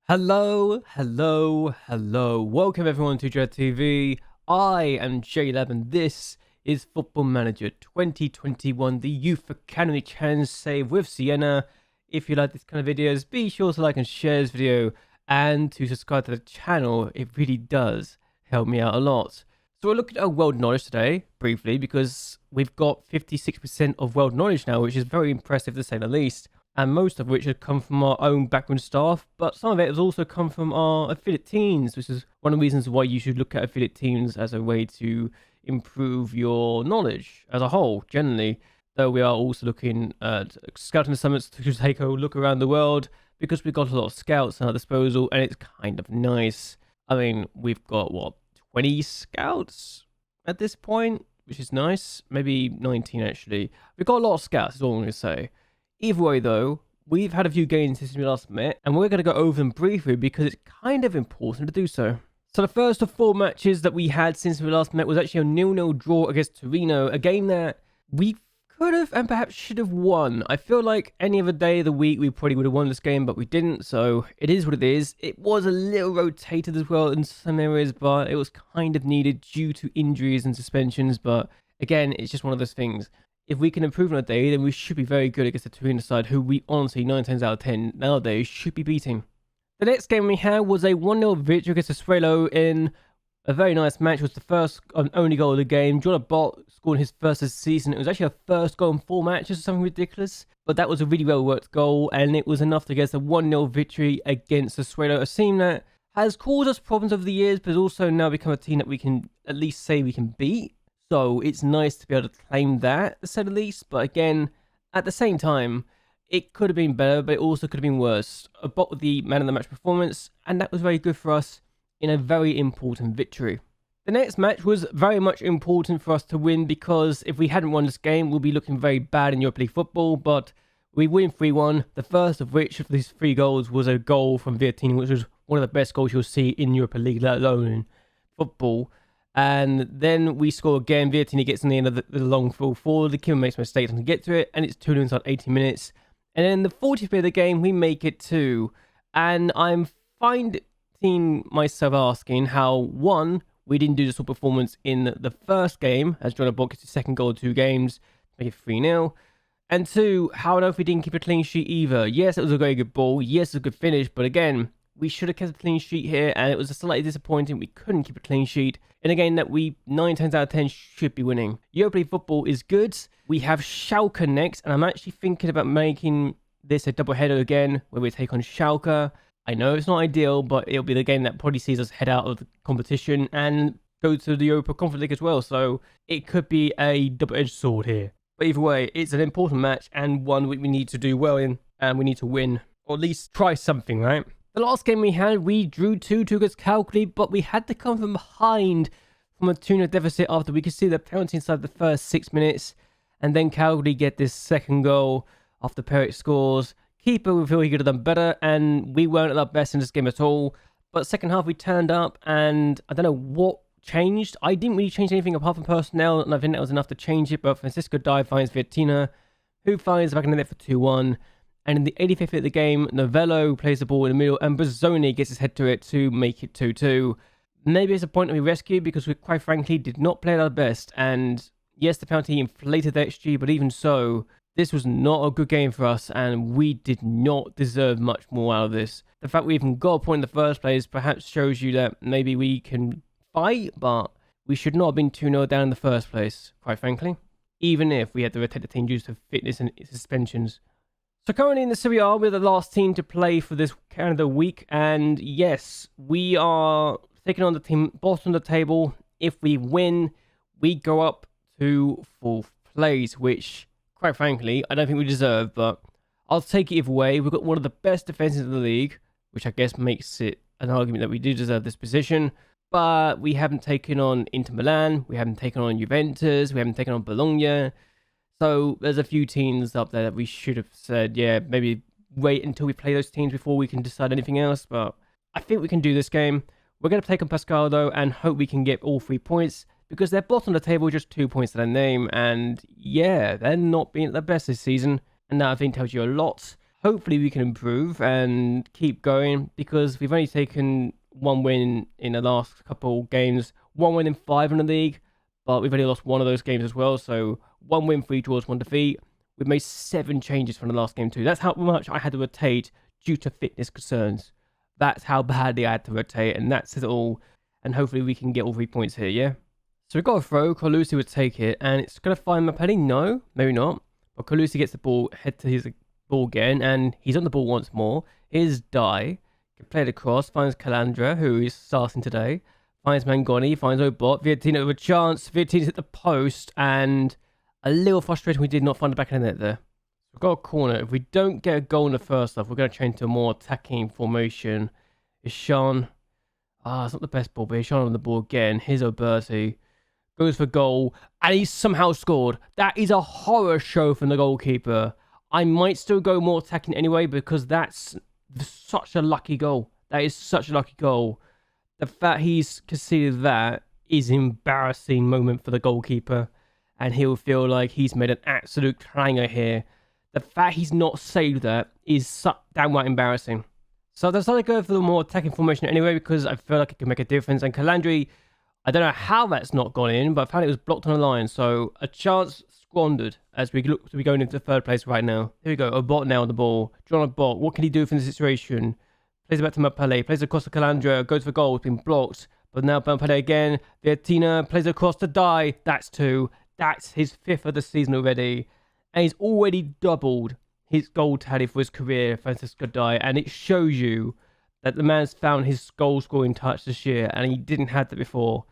Hello. Welcome everyone to JLABTV. I am JLAB and this is Football Manager 2021, the Youth Academy Challenge save with Siena. If you like this kind of videos, be sure to like and share this video and to subscribe to the channel. It really does help me out a lot. So we're looking at our world knowledge today, briefly, because we've got 56% of world knowledge now, which is very impressive to say the least. And most of which has come from our own background staff, but some of it has also come from our affiliate teams, which is one of the reasons why you should look at affiliate teams as a way to improve your knowledge as a whole, generally. Though we are also looking at scouting summits to take a look around the world, because we've got a lot of scouts at our disposal, and it's kind of nice. I mean, we've got, 20 scouts at this point, which is nice. Maybe 19, actually. We've got a lot of scouts, is all I'm going to say. Either way though, we've had a few games since we last met, and we're going to go over them briefly because it's kind of important to do so. So the first of 4 matches that we had since we last met was actually a 0-0 draw against Torino, a game that we could have and perhaps should have won. I feel like any other day of the week we probably would have won this game, but we didn't, so it is what it is. It was a little rotated as well in some areas, but it was kind of needed due to injuries and suspensions, but again, it's just one of those things. If we can improve on a day, then we should be very good against the Torino side, who we honestly, 9 times out of 10 nowadays, should be beating. The next game we had was a 1-0 victory against Sassuolo in a very nice match. It was the first and only goal of the game. JLAB scored his first this season. It was actually a first goal in 4 matches or something ridiculous. But that was a really well-worked goal, and it was enough to get a 1-0 victory against Sassuolo, a team that has caused us problems over the years, but has also now become a team that we can at least say we can beat. So it's nice to be able to claim that, to say the least. But again, at the same time, it could have been better, but it also could have been worse. A bot with the man of the match performance, and that was very good for us in a very important victory. The next match was very much important for us to win, because if we hadn't won this game, we'll be looking very bad in Europa League football. But we win 3-1, the first of which of these 3 goals was a goal from Viatini, which was one of the best goals you'll see in Europa League, let alone in football. And then we score again. Viatini gets in the end of the long throw forward. The keeper makes a mistake to get to it, and it's 2-0 inside 80 minutes. And then the 40th minute of the game, we make it 2. And I'm finding myself asking how, 1, we didn't do this sort of performance in the first game, as JLAB gets his second goal in 2 games, make it 3-0. And 2, how on earth we didn't keep a clean sheet either. Yes, it was a very good ball. Yes, it was a good finish. But again, we should have kept a clean sheet here, and it was slightly disappointing we couldn't keep a clean sheet in a game that we 9 times out of 10 should be winning. Europa League football is good. We have Schalke next, and I'm actually thinking about making this a double header again, where we take on Schalke. I know it's not ideal, but it'll be the game that probably sees us head out of the competition and go to the Europa Conference League as well, so it could be a double-edged sword here. But either way, it's an important match, and one we need to do well in, and we need to win, or at least try something, right? The last game we had, we drew 2-2 against Cagliari, but we had to come from behind from a 2-0 deficit after we could see the penalty inside the first 6 minutes. And then Cagliari get this second goal after Perez scores. Keeper, we feel he could have done better, and we weren't at our best in this game at all. But second half, we turned up, and I don't know what changed. I didn't really change anything apart from personnel, and I think that was enough to change it. But Francisco Dive finds Viatina, who finds back in the net for 2-1. And in the 85th minute of the game, Novello plays the ball in the middle, and Bozzoni gets his head to it to make it 2-2. Maybe it's a point that we rescue, because we, quite frankly, did not play at our best. And yes, the penalty inflated the XG, but even so, this was not a good game for us, and we did not deserve much more out of this. The fact we even got a point in the first place perhaps shows you that maybe we can fight, but we should not have been 2-0 down in the first place, quite frankly. Even if we had to rotate the team due to fitness and suspensions. So currently in the Serie A, we're the last team to play for this calendar week, and yes, we are taking on the team bottom of the table. If we win, we go up to 4th place, which, quite frankly, I don't think we deserve, but I'll take it either way. We've got one of the best defenses in the league, which I guess makes it an argument that we do deserve this position, but we haven't taken on Inter Milan, we haven't taken on Juventus, we haven't taken on Bologna. So there's a few teams up there that we should have said, yeah, maybe wait until we play those teams before we can decide anything else. But I think we can do this game. We're going to take on Pascal, though, and hope we can get all 3 points, because they're bottom of the table, just 2 points to their name. And yeah, they're not being at their best this season. And that, I think, tells you a lot. Hopefully we can improve and keep going, because we've only taken one win in the last couple games, one win in 5 in the league, but we've only lost one of those games as well. So 1 win, 3 draws, 1 defeat. We've made 7 changes from the last game too. That's how much I had to rotate due to fitness concerns. That's how badly I had to rotate, and that says it all. And hopefully we can get all 3 points here, yeah? So we've got a throw. Carlo Musu would take it, and it's going to find Mapelli. No, maybe not. But Carlo Musu gets the ball, head to his ball again, and he's on the ball once more. Here's Die. Can play it across, finds Calandra, who is starting today. Finds Mangoni, finds Obot. Viatina with a chance. Viatina's at the post, and a little frustrating we did not find the back of the net there. We've got a corner. If we don't get a goal in the first half, we're going to change to a more attacking formation. Ishan. It's not the best ball, but Ishan on the ball again. Here's Oberti. Goes for goal, and he's somehow scored. That is a horror show from the goalkeeper. I might still go more attacking anyway, because that's such a lucky goal. That is such a lucky goal. The fact he's conceded that is an embarrassing moment for the goalkeeper, and he'll feel like he's made an absolute clanger here. The fact he's not saved that is downright embarrassing. So I decided to go for the more attacking formation anyway, because I feel like it can make a difference. And Calandri, I don't know how that's not gone in, but I found it was blocked on the line. So a chance squandered as we look to be going into 3rd place right now. Here we go. Obot now on the ball. John Obot, what can he do from the situation? Plays it back to Mapele. Plays across to Calandra. Goes for goal. It's been blocked. But now Mapele again. Viatina plays across to Die. That's 2. That's his 5th of the season already. And he's already doubled his goal tally for his career, Francisco Die. And it shows you that the man's found his goal scoring touch this year, and he didn't have that before.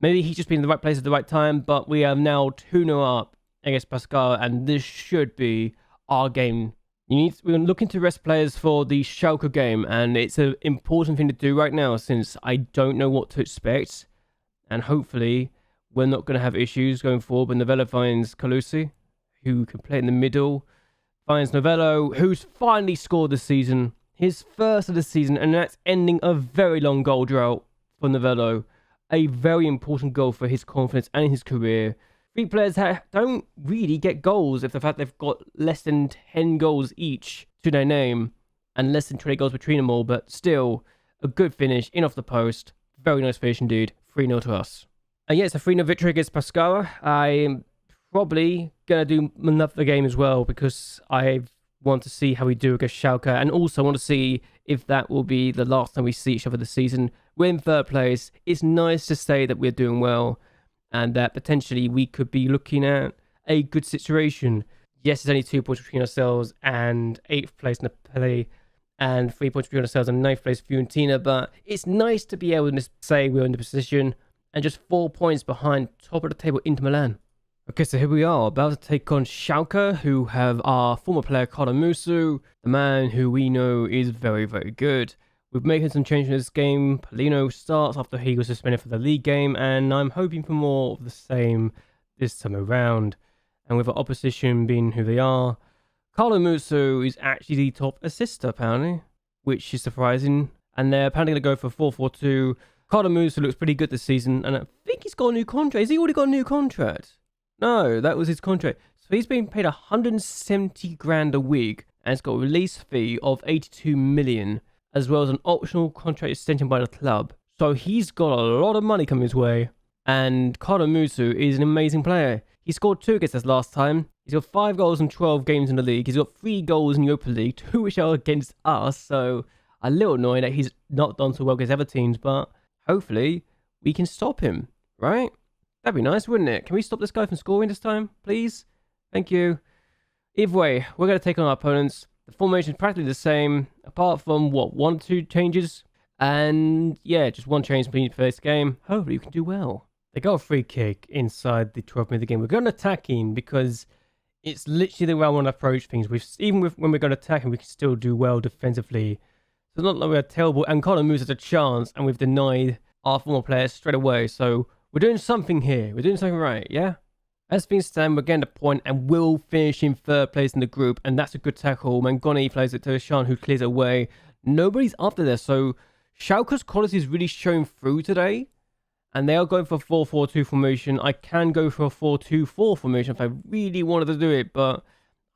Maybe he's just been in the right place at the right time, but we are now 2-0 up against Pascal, and this should be our game. We're looking to rest players for the Schalke game, and it's an important thing to do right now, since I don't know what to expect, and hopefully we're not going to have issues going forward when Novello finds Calusi, who can play in the middle, finds Novello, who's finally scored this season, his 1st of the season, and that's ending a very long goal drought for Novello. A very important goal for his confidence and his career. 3 players don't really get goals if the fact they've got less than 10 goals each to their name and less than 20 goals between them all, but still a good finish in off the post. Very nice finish indeed. 3-0 to us. And yeah, it's a 3-0 victory against Pascara. I'm probably going to do another game as well, because I want to see how we do against Schalke, and also want to see if that will be the last time we see each other this season. We're in 3rd place. It's nice to say that we're doing well, and that potentially we could be looking at a good situation. Yes, there's only 2 points between ourselves and 8th place Napoli, and 3 points between ourselves and 9th place Fiorentina, but it's nice to be able to say we're in the position, and just 4 points behind top of the table Inter Milan. Okay, so here we are, about to take on Schalke, who have our former player Carlo Musu, the man who we know is very, very good. We're making some changes in this game. Polino starts after he was suspended for the league game, and I'm hoping for more of the same this time around. And with the opposition being who they are, Carlo Musu is actually the top assister, apparently, which is surprising. And they're apparently going to go for 4-4-2. Carlo Musu looks pretty good this season, and I think he's got a new contract. Has he already got a new contract? No, that was his contract. So he's being paid 170 grand a week, and it's got a release fee of 82 million, as well as an optional contract extension by the club. So he's got a lot of money coming his way. And Carlo Musu is an amazing player. He scored 2 against us last time. He's got 5 goals in 12 games in the league. He's got 3 goals in Europa League, 2 which are against us. So a little annoying that he's not done so well against other teams, but hopefully we can stop him, right? That'd be nice, wouldn't it? Can we stop this guy from scoring this time, please? Thank you. Either way, we're going to take on our opponents. The formation is practically the same, apart from, 1 or 2 changes? And yeah, just 1 change for this game. Hopefully you can do well. They got a free kick inside the 12th minute of the game. We're going to attacking because it's literally the way I want to approach things. Even when we're going to attacking, we can still do well defensively. So it's not like we're terrible. And Carlo Musu has a chance, and we've denied our former players straight away. So we're doing something here. We're doing something right, yeah? As things stand, we're getting a point and will finish in 3rd place in the group. And that's a good tackle. Mangoni plays it to Ishan, who clears it away. Nobody's after this. So Schalke's quality is really showing through today. And they are going for a 4-4-2 formation. I can go for a 4-2-4 formation if I really wanted to do it. But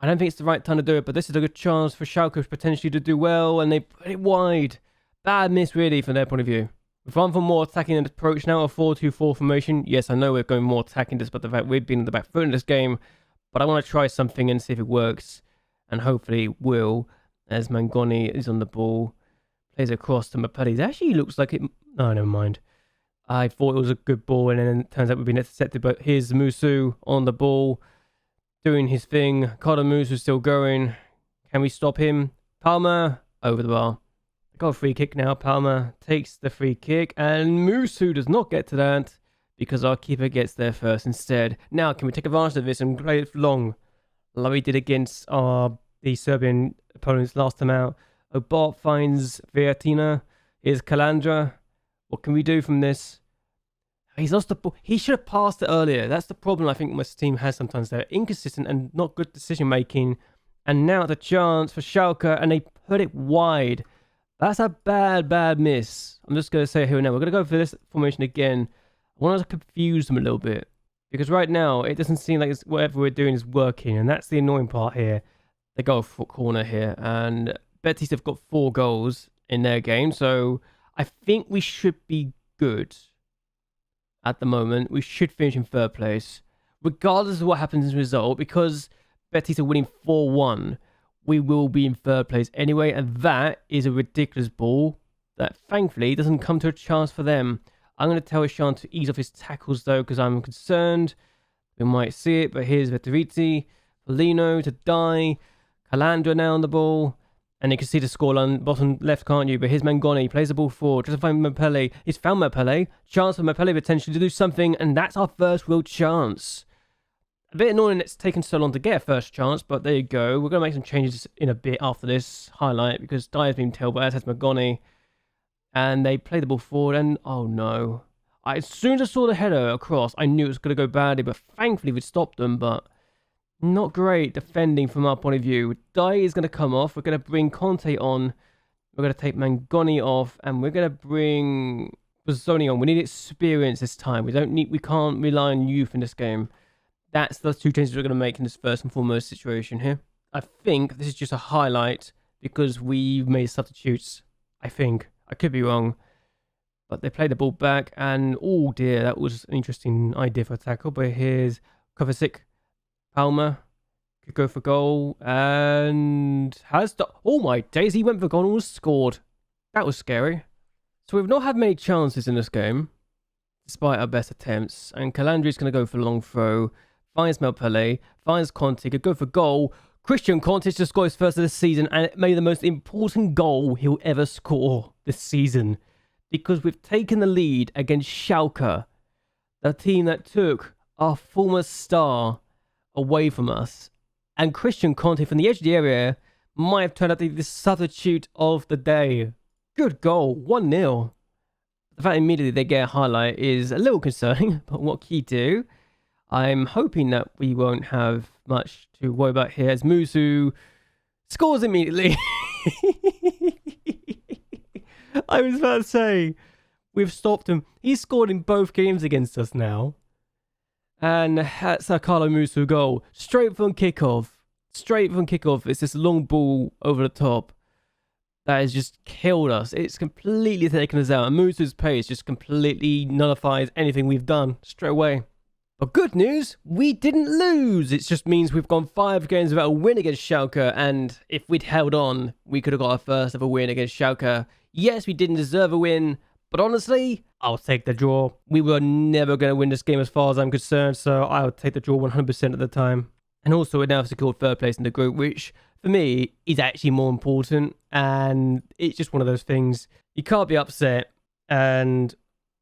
I don't think it's the right time to do it, but this is a good chance for Schalke potentially to do well, and they put it wide. Bad miss, really, from their point of view. We've gone for more attacking approach now, a 4-2-4 formation. Yes, I know we're going more attacking despite the fact we've been in the back foot in this game, but I want to try something and see if it works, and hopefully it will, as Mangoni is on the ball. Plays across to Mapelli. It actually looks like it... Oh, never mind. I thought it was a good ball, and then it turns out we've been intercepted, but here's Musu on the ball, doing his thing. Carlo Musu still going. Can we stop him? Palmer over the bar. Got a free kick now. Palmer takes the free kick, and Musu does not get to that because our keeper gets there first instead. Now, can we take advantage of this and play it long, like we did against the Serbian opponents last time out? Obot finds Viatina. Here's Calandra. What can we do from this? He's lost the ball. He should have passed it earlier. That's the problem I think my team has sometimes. They're inconsistent and not good decision making. And now the chance for Schalke, and they put it wide. That's a bad miss. I'm just going to say it here and now. We're going to go for this formation again. I want to confuse them a little bit, because right now it doesn't seem like whatever we're doing is working, and that's the annoying part here. They go for corner here, and Betis have got 4 goals in their game, so I think we should be good. At the moment, we should finish in 3rd place, regardless of what happens as a result, because Betis are winning 4-1. We will be in 3rd place anyway, and that is a ridiculous ball that thankfully doesn't come to a chance for them. I'm going to tell Ishan to ease off his tackles though, because I'm concerned. We might see it, but here's Vetteriti, Polino to die, Calandra now on the ball. And you can see the scoreline bottom left, can't you? But here's Mangoni, plays the ball forward, tries to find Mapelli. He's found Mapelli. Chance for Mapelli potentially to do something, and that's our first real chance. A bit annoying it's taken so long to get a first chance, but there you go. We're going to make some changes in a bit after this highlight, because Dyer's been tailed, but as has Mangoni. And they play the ball forward, and oh no. As soon as I saw the header across, I knew it was going to go badly, but thankfully we stopped them, but... Not great defending from our point of view. Dye is going to come off. We're going to bring Conte on. We're going to take Mangoni off. And we're going to bring Bozzoni on. We need experience this time. We can't rely on youth in this game. That's the 2 changes we're going to make in this first and foremost situation here. I think this is just a highlight because we've made substitutes. I think. I could be wrong. But they played the ball back. And oh dear, that was an interesting idea for a tackle. But here's Kovacic. Palmer could go for goal, and has the... Oh my days, he went for goal and was scored. That was scary. So we've not had many chances in this game, despite our best attempts. And Calandri's going to go for a long throw, finds Mapelli, finds Conte, could go for goal. Christian Conte just scored his first of this season, and it made the most important goal he'll ever score this season. Because we've taken the lead against Schalke, the team that took our former star away from us, and Christian Conte from the edge of the area might have turned out to be the substitute of the day. Good goal, 1-0. The fact immediately they get a highlight is a little concerning, but what can you do? I'm hoping that we won't have much to worry about here as Musu scores immediately. I was about to say, we've stopped him. He's scored in both games against us now. And that's a Carlo Musu goal. Straight from kickoff. It's this long ball over the top that has just killed us. It's completely taken us out. And Musu's pace just completely nullifies anything we've done straight away. But good news, we didn't lose. It just means we've gone 5 games without a win against Schalke. And if we'd held on, we could have got our first ever win against Schalke. Yes, we didn't deserve a win. But honestly, I'll take the draw. We were never going to win this game as far as I'm concerned, so I would take the draw 100% of the time. And also, we now have secured 3rd place in the group, which, for me, is actually more important. And it's just one of those things. You can't be upset. And,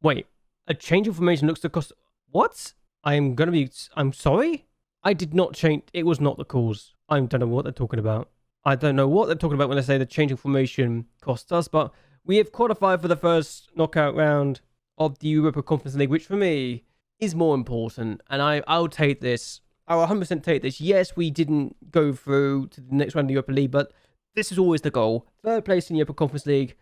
wait, a change of formation looks to cost... What? I'm sorry? I did not change... It was not the cause. I don't know what they're talking about. I don't know what they're talking about when they say the change of formation cost us, but... We have qualified for the first knockout round of the Europa Conference League, which for me is more important. And I'll take this. I'll 100% take this. Yes, we didn't go through to the next round of the Europa League, but this is always the goal. 3rd place in the Europa Conference League.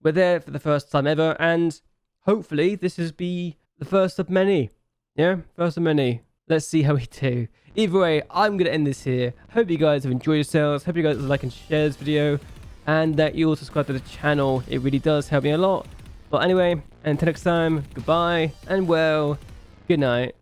We're there for the first time ever, and hopefully this is be the first of many. Yeah, first of many. Let's see how we do. Either way, I'm going to end this here. Hope you guys have enjoyed yourselves. Hope you guys like and share this video. And that you all subscribe to the channel. It really does help me a lot. But anyway, until next time, goodbye. And well, good night.